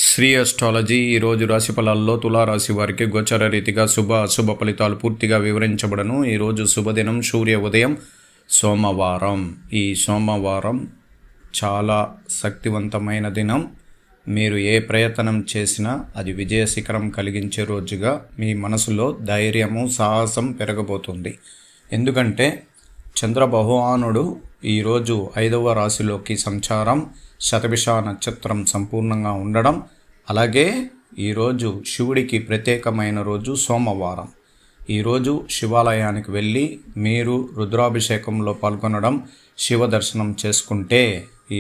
Shri astrology ఈరోజు రాశి ఫలాల్లో తులారాశి వారికి గోచర రీతిగా శుభ అశుభ ఫలితాలు పూర్తిగా వివరించబడను. ఈరోజు శుభదినం సూర్య ఉదయం సోమవారం. ఈ సోమవారం చాలా శక్తివంతమైన దినం. మీరు ఏ ప్రయత్నం చేసినా అది విజయ శిఖరం కలిగించే రోజుగా మీ మనసులో ధైర్యము సాహసం పెరగబోతుంది. ఎందుకంటే చంద్ర భగవానుడు ఈరోజు 5వ రాశిలోకి సంచారం, శతభిష నక్షత్రం సంపూర్ణంగా ఉండడం, అలాగే ఈరోజు శివుడికి ప్రత్యేకమైన రోజు సోమవారం. ఈరోజు శివాలయానికి వెళ్ళి మీరు రుద్రాభిషేకంలో పాల్గొనడం, శివ దర్శనం చేసుకుంటే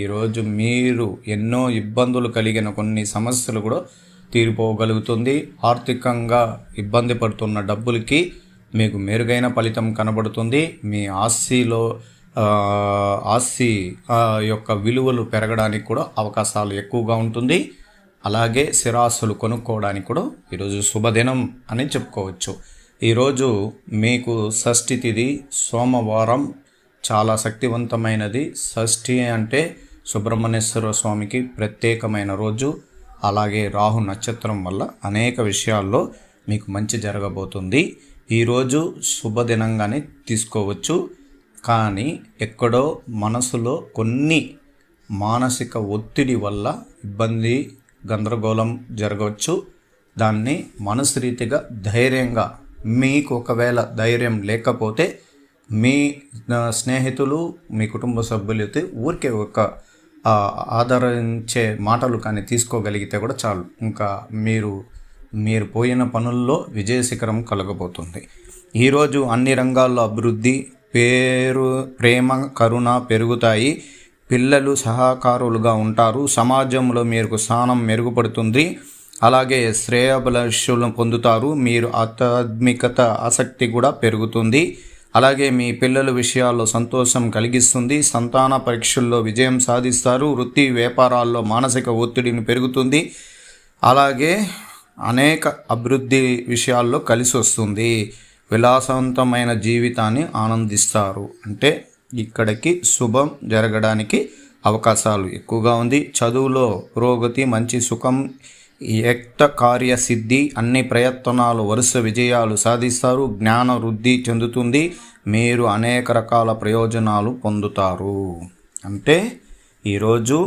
ఈరోజు మీరు ఎన్నో ఇబ్బందులు కలిగిన కొన్ని సమస్యలు కూడా తీరిపోగలుగుతుంది. ఆర్థికంగా ఇబ్బంది పడుతున్న డబ్బులకి మీకు మెరుగైన ఫలితం కనబడుతుంది. మీ ఆస్తి యొక్క విలువలు పెరగడానికి కూడా అవకాశాలు ఎక్కువగా ఉంటుంది. అలాగే స్థిరాస్తులు కొనుక్కోవడానికి కూడా ఈరోజు శుభదినం అని చెప్పుకోవచ్చు. ఈరోజు మీకు షష్ఠి తిథి, సోమవారం చాలా శక్తివంతమైనది. షష్ఠి అంటే సుబ్రహ్మణ్యేశ్వర స్వామికి ప్రత్యేకమైన రోజు. అలాగే రాహు నక్షత్రం వల్ల అనేక విషయాల్లో మీకు మంచి జరగబోతుంది. ఈరోజు శుభదినంగానే తీసుకోవచ్చు. కానీ ఎక్కడో మనసులో కొన్ని మానసిక ఒత్తిడి వల్ల ఇబ్బంది, గందరగోళం జరగవచ్చు. దాన్ని మనసు రీతిగా ధైర్యంగా, మీకు ఒకవేళ ధైర్యం లేకపోతే మీ స్నేహితులు, మీ కుటుంబ సభ్యులైతే ఊరికే ఒక ఆదరించే మాటలు కానీ తీసుకోగలిగితే కూడా చాలు. ఇంకా మీరు పోయిన పనుల్లో విజయ శిఖరం కలగబోతుంది. ఈరోజు అన్ని రంగాల్లో అభివృద్ధి, ప్రేమ, కరుణ పెరుగుతాయి. పిల్లలు సహకారులుగా ఉంటారు. సమాజంలో మీకు స్థానం మెరుగుపడుతుంది. అలాగే శ్రేయోభిలాషులను పొందుతారు. మీరు ఆధ్యాత్మికత ఆసక్తి కూడా పెరుగుతుంది. అలాగే మీ పిల్లల విషయాల్లో సంతోషం కలిగిస్తుంది. సంతాన పరీక్షల్లో విజయం సాధిస్తారు. వృత్తి వ్యాపారాల్లో మానసిక ఒత్తిడిని పెరుగుతుంది. అలాగే అనేక అభివృద్ధి విషయాల్లో కలిసి వస్తుంది. విలాసవంతమైన జీవితాన్ని ఆనందిస్తారు. అంటే ఇక్కడికి శుభం జరగడానికి అవకాశాలు ఎక్కువగా ఉంది. చదువులో పురోగతి, మంచి సుఖం, యక్త కార్యసిద్ధి, అన్ని ప్రయత్నాలు వరుస విజయాలు సాధిస్తారు. జ్ఞాన వృద్ధి చెందుతుంది. మీరు అనేక రకాల ప్రయోజనాలు పొందుతారు. అంటే ఈరోజు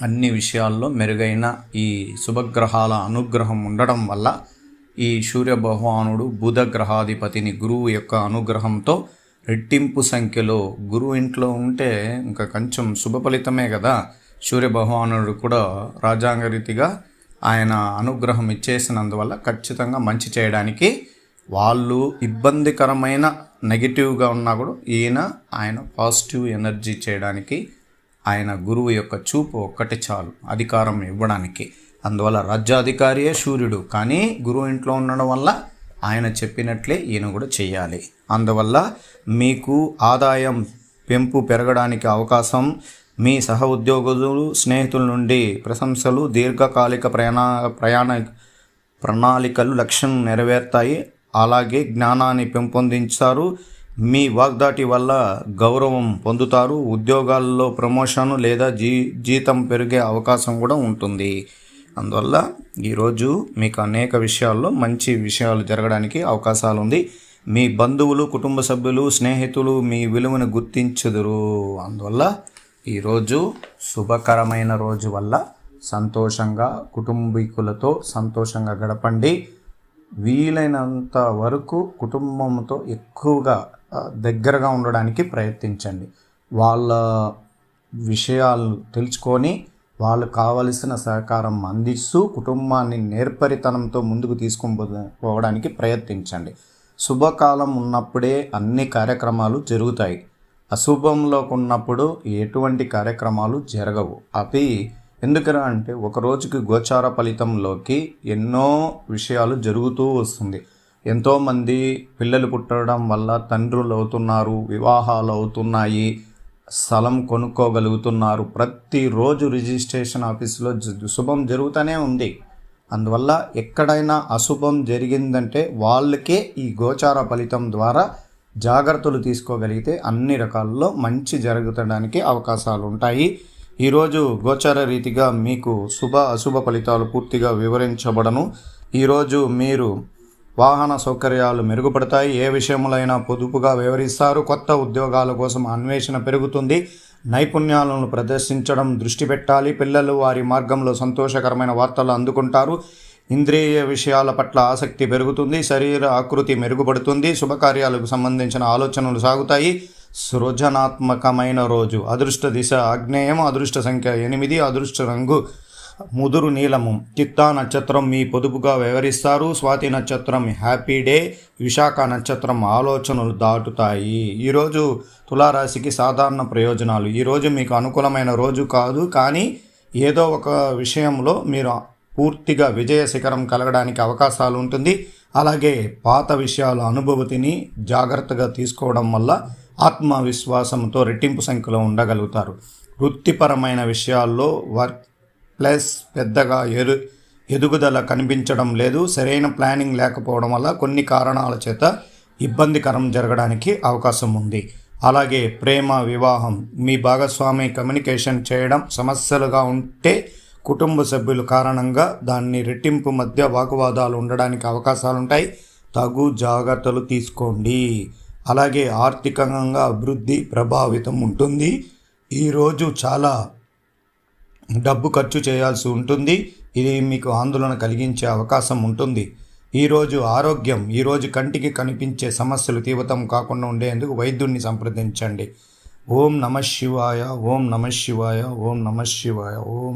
అన్ని విషయాల్లో మెరుగైన ఈ శుభగ్రహాల అనుగ్రహం ఉండడం వల్ల ఈ సూర్య భగవానుడు బుధ గ్రహాధిపతిని గురువు యొక్క అనుగ్రహంతో రెట్టింపు సంఖ్యలో, గురువు ఇంట్లో ఉంటే ఇంకా కొంచెం శుభ ఫలితమే కదా. సూర్య భగవానుడు కూడా రాజ్యాంగ రీతిగా ఆయన అనుగ్రహం ఇచ్చేసినందువల్ల ఖచ్చితంగా మంచి చేయడానికి, వాళ్ళు ఇబ్బందికరమైన నెగిటివ్గా ఉన్నా కూడా ఆయన పాజిటివ్ ఎనర్జీ చేయడానికి ఆయన గురువు యొక్క చూపు ఒక్కటి చాలు అధికారం ఇవ్వడానికి. అందువల్ల రాజ్యాధికారియే సూర్యుడు, కానీ గురువు ఇంట్లో ఉండడం వల్ల ఆయన చెప్పినట్లే ఈయన కూడా చేయాలి. అందువల్ల మీకు ఆదాయం పెంపు పెరగడానికి అవకాశం, మీ సహ ఉద్యోగులు, స్నేహితుల నుండి ప్రశంసలు, దీర్ఘకాలిక ప్రణాళికలు లక్ష్యం నెరవేరుతాయి. అలాగే జ్ఞానాన్ని పెంపొందించారు. మీ వాగ్దాటి వల్ల గౌరవం పొందుతారు. ఉద్యోగాల్లో ప్రమోషన్ లేదా జీతం పెరిగే అవకాశం కూడా ఉంటుంది. అందువల్ల ఈరోజు మీకు అనేక విషయాల్లో మంచి విషయాలు జరగడానికి అవకాశాలు ఉంది. మీ బంధువులు, కుటుంబ సభ్యులు, స్నేహితులు మీ విలువను గుర్తించుదురు. అందువల్ల ఈరోజు శుభకరమైన రోజు వల్ల సంతోషంగా కుటుంబీకులతో సంతోషంగా గడపండి. వీలైనంత వరకు కుటుంబంతో ఎక్కువగా దగ్గరగా ఉండడానికి ప్రయత్నించండి. వాళ్ళ విషయాలు తెలుసుకొని వాళ్ళకు కావలసిన సహకారం అందిస్తూ కుటుంబాన్ని నేర్పరితనంతో ముందుకు తీసుకుపోవడానికి ప్రయత్నించండి. శుభకాలం ఉన్నప్పుడే అన్ని కార్యక్రమాలు జరుగుతాయి. అశుభంలోకి ఉన్నప్పుడు ఎటువంటి కార్యక్రమాలు జరగవు. అవి ఎందుకని అంటే ఒక రోజుకి గోచార ఫలితంలోకి ఎన్నో విషయాలు జరుగుతూ వస్తుంది. ఎంతోమంది పిల్లలు పుట్టడం వల్ల తండ్రులు అవుతున్నారు, వివాహాలు అవుతున్నాయి, స్థలం కొనుక్కోగలుగుతున్నారు. ప్రతిరోజు రిజిస్ట్రేషన్ ఆఫీసులో శుభం జరుగుతూనే ఉంది. అందువల్ల ఎక్కడైనా అశుభం జరిగిందంటే వాళ్ళకే ఈ గోచార ఫలితం ద్వారా జాగ్రత్తలు తీసుకోగలిగితే అన్ని రకాల్లో మంచి జరగడానికి అవకాశాలు ఉంటాయి. ఈరోజు గోచార రీతిగా మీకు శుభ అశుభ ఫలితాలు పూర్తిగా వివరించబడను. ఈరోజు మీరు వాహన సౌకర్యాలు మెరుగుపడతాయి. ఏ విషయములైనా పొదుపుగా వ్యవహరిస్తారు. కొత్త ఉద్యోగాల కోసం అన్వేషణ పెరుగుతుంది. నైపుణ్యాలను ప్రదర్శించడం దృష్టి పెట్టాలి. పిల్లలు వారి మార్గంలో సంతోషకరమైన వార్తలు అందుకుంటారు. ఇంద్రియ విషయాల పట్ల ఆసక్తి పెరుగుతుంది. శరీర ఆకృతి మెరుగుపడుతుంది. శుభకార్యాలకు సంబంధించిన ఆలోచనలు సాగుతాయి. సృజనాత్మకమైన రోజు. అదృష్ట దిశ ఆగ్నేయం. అదృష్ట సంఖ్య 8. అదృష్ట రంగు ముదురు నీలము. చిత్తా నక్షత్రం మీ పొదుపుగా వ్యవహరిస్తారు. స్వాతి నక్షత్రం హ్యాపీ డే. విశాఖ నక్షత్రం ఆలోచనలు దాటుతాయి. ఈరోజు తులారాశికి సాధారణ ప్రయోజనాలు. ఈరోజు మీకు అనుకూలమైన రోజు కాదు, కానీ ఏదో ఒక విషయంలో మీరు పూర్తిగా విజయ శిఖరం కలగడానికి అవకాశాలు ఉంటుంది. అలాగే పాత విషయాల అనుభూతిని జాగ్రత్తగా తీసుకోవడం వల్ల ఆత్మవిశ్వాసంతో రెట్టింపు సంఖ్యలో ఉండగలుగుతారు. వృత్తిపరమైన విషయాల్లో వర్క్ ప్లస్ పెద్దగా ఎదుగుదల కనిపించడం లేదు. సరైన ప్లానింగ్ లేకపోవడం వల్ల కొన్ని కారణాల చేత ఇబ్బందికరం జరగడానికి అవకాశం ఉంది. అలాగే ప్రేమ, వివాహం, మీ భాగస్వామి కమ్యూనికేషన్ చేయడం సమస్యలుగా ఉంటే కుటుంబ సభ్యుల కారణంగా దాన్ని రెట్టింపు మధ్య వాగ్వాదాలు ఉండడానికి అవకాశాలు ఉంటాయి. తగు జాగ్రత్తలు తీసుకోండి. అలాగే ఆర్థికంగా అభివృద్ధి ప్రభావితం ఉంటుంది. ఈరోజు చాలా డబ్బు ఖర్చు చేయాల్సి ఉంటుంది. ఇది మీకు ఆందోళన కలిగించే అవకాశం ఉంటుంది. ఈరోజు ఆరోగ్యం. ఈరోజు కంటికి కనిపించే సమస్యలు తీవ్రతం కాకుండా ఉండేందుకు వైద్యుడిని సంప్రదించండి. ఓం నమః శివాయ. ఓం నమః శివాయ. ఓం నమః శివాయ. ఓం